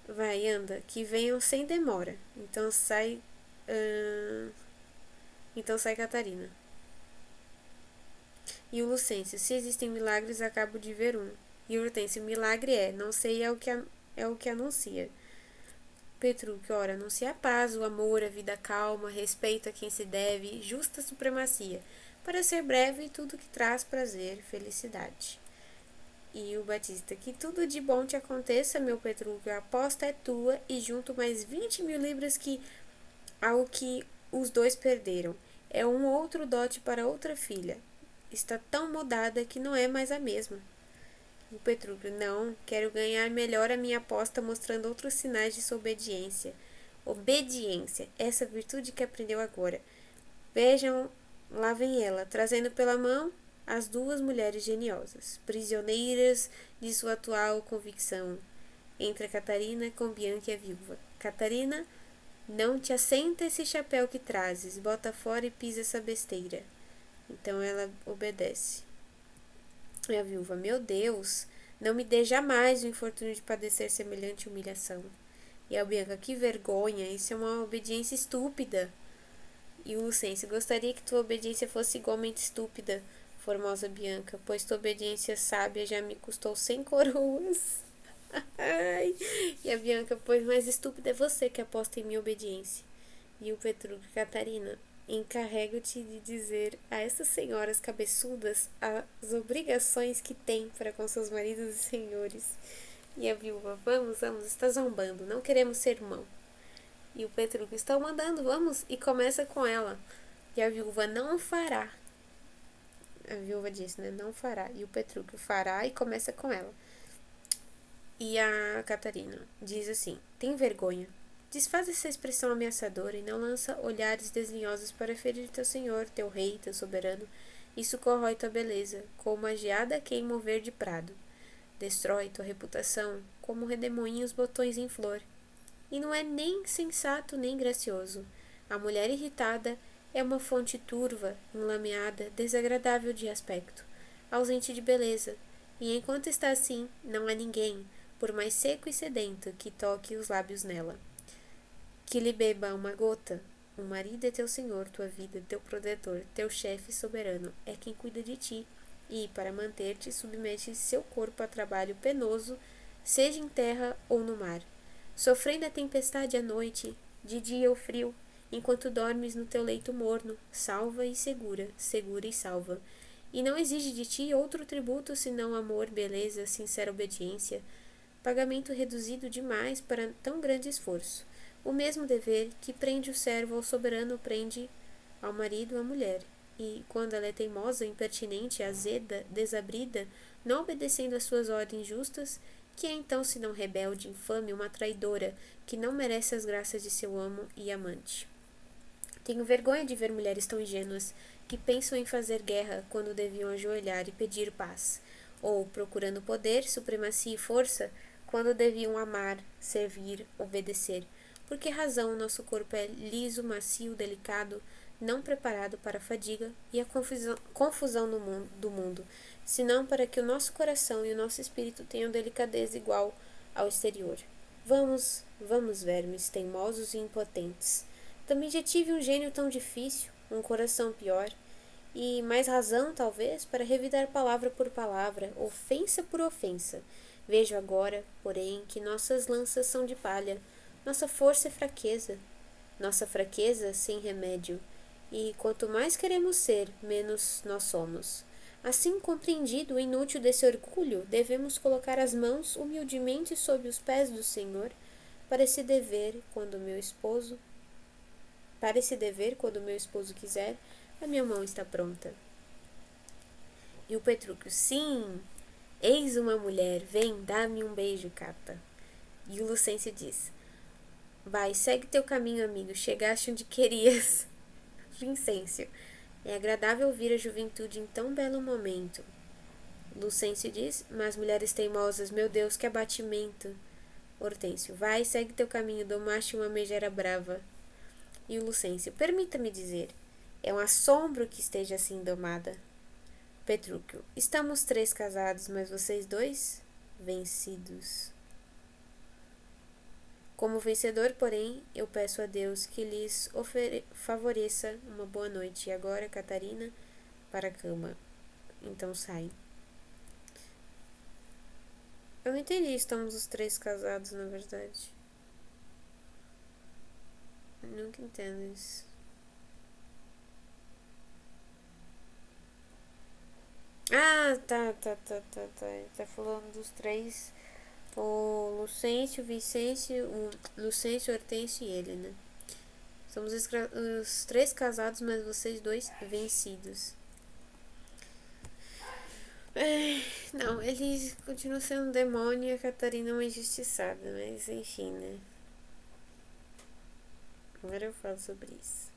S1: Vai, anda, que venham sem demora. Então sai Catarina. E o Lucêncio, se existem milagres, acabo de ver um. E o Hortêncio, milagre não sei, é o que anuncia. Petrúquio, ora, anuncia a paz, o amor, a vida calma, respeito a quem se deve, justa supremacia, para ser breve, tudo que traz prazer, felicidade. E o Batista, que tudo de bom te aconteça, meu Petrúquio, a aposta é tua, e junto mais 20.000 libras ao que os dois perderam. É um outro dote para outra filha. Está tão mudada que não é mais a mesma. E o Petrúquio, não, quero ganhar melhor a minha aposta mostrando outros sinais de sua obediência. Obediência, essa virtude que aprendeu agora. Vejam, lá vem ela, trazendo pela mão as duas mulheres geniosas, prisioneiras de sua atual convicção. Entra Catarina com Bianca e a viúva. Catarina, não te assenta esse chapéu que trazes, bota fora e pisa essa besteira. Então ela obedece. E a viúva, meu Deus, não me dê jamais o infortúnio de padecer semelhante humilhação. E a Bianca, que vergonha, isso é uma obediência estúpida. E o Lucêncio, gostaria que tua obediência fosse igualmente estúpida, formosa Bianca, pois tua obediência sábia já me custou 100 coroas. Ai. E a Bianca, pois mais estúpida é você que aposta em minha obediência. E o Petrúquio: Catarina, encarrego-te de dizer a essas senhoras cabeçudas as obrigações que têm para com seus maridos e senhores. E a viúva: vamos, está zombando, não queremos ser irmão. E o Petrúquio: estão mandando, vamos, e começa com ela. E a viúva: não fará. A viúva disse, né, não fará. E o Petrúquio: fará, e começa com ela. E a Catarina diz assim: tem vergonha. Desfaz essa expressão ameaçadora e não lança olhares desdenhosos para ferir teu senhor, teu rei, teu soberano. Isso corrói tua beleza, como a geada queima o verde prado. Destrói tua reputação, como redemoinha os botões em flor. E não é nem sensato nem gracioso. A mulher irritada é uma fonte turva, enlameada, desagradável de aspecto, ausente de beleza. E enquanto está assim, não há ninguém, por mais seco e sedento, que toque os lábios nela. Que lhe beba uma gota. O marido é teu senhor, tua vida, teu protetor, teu chefe soberano, é quem cuida de ti, e, para manter-te, submete seu corpo a trabalho penoso, seja em terra ou no mar, sofrendo a tempestade à noite, de dia o frio, enquanto dormes no teu leito morno, salva e segura, segura e salva. E não exige de ti outro tributo senão amor, beleza, sincera obediência, pagamento reduzido demais para tão grande esforço. O mesmo dever que prende o servo ao soberano prende ao marido à mulher. E, quando ela é teimosa, impertinente, azeda, desabrida, não obedecendo às suas ordens justas, que é então senão rebelde, infame, uma traidora, que não merece as graças de seu amo e amante. Tenho vergonha de ver mulheres tão ingênuas, que pensam em fazer guerra quando deviam ajoelhar e pedir paz, ou, procurando poder, supremacia e força, quando deviam amar, servir, obedecer. Por que razão nosso corpo é liso, macio, delicado, não preparado para a fadiga e a confusão do mundo, senão para que o nosso coração e o nosso espírito tenham delicadeza igual ao exterior? Vamos, vamos, vermes, teimosos e impotentes. Também já tive um gênio tão difícil, um coração pior, e mais razão, talvez, para revidar palavra por palavra, ofensa por ofensa. Vejo agora, porém, que nossas lanças são de palha, nossa força é fraqueza, nossa fraqueza sem remédio, e quanto mais queremos ser, menos nós somos. Assim, compreendido o inútil desse orgulho, devemos colocar as mãos humildemente sob os pés do Senhor, para esse dever, quando meu esposo quiser, a minha mão está pronta. E o Petrúquio: sim, eis uma mulher, vem, dá-me um beijo, Cata. E o Lucêncio diz: vai, segue teu caminho, amigo, chegaste onde querias. Vicêncio: é agradável ouvir a juventude em tão belo momento. Lucêncio diz: mas mulheres teimosas, meu Deus, que abatimento. Hortêncio: vai, segue teu caminho, domaste uma megera brava. E o Lucêncio: permita-me dizer, é um assombro que esteja assim domada. Petrúquio: estamos 3 casados, mas vocês 2 vencidos. Como vencedor, porém, eu peço a Deus que lhes favoreça uma boa noite. E agora, Catarina, para a cama. Então sai. Eu não entendi, estamos os 3 casados, na verdade. Eu nunca entendo isso. Ah, tá. Tá falando dos 3. O Lucêncio, o Vicêncio, o Lucêncio, o Hortêncio e ele, né? Somos os 3 casados, mas vocês 2 vencidos. Não, ele continua sendo um demônio e a Catarina é uma injustiçada, mas enfim, né? Agora eu falo sobre isso.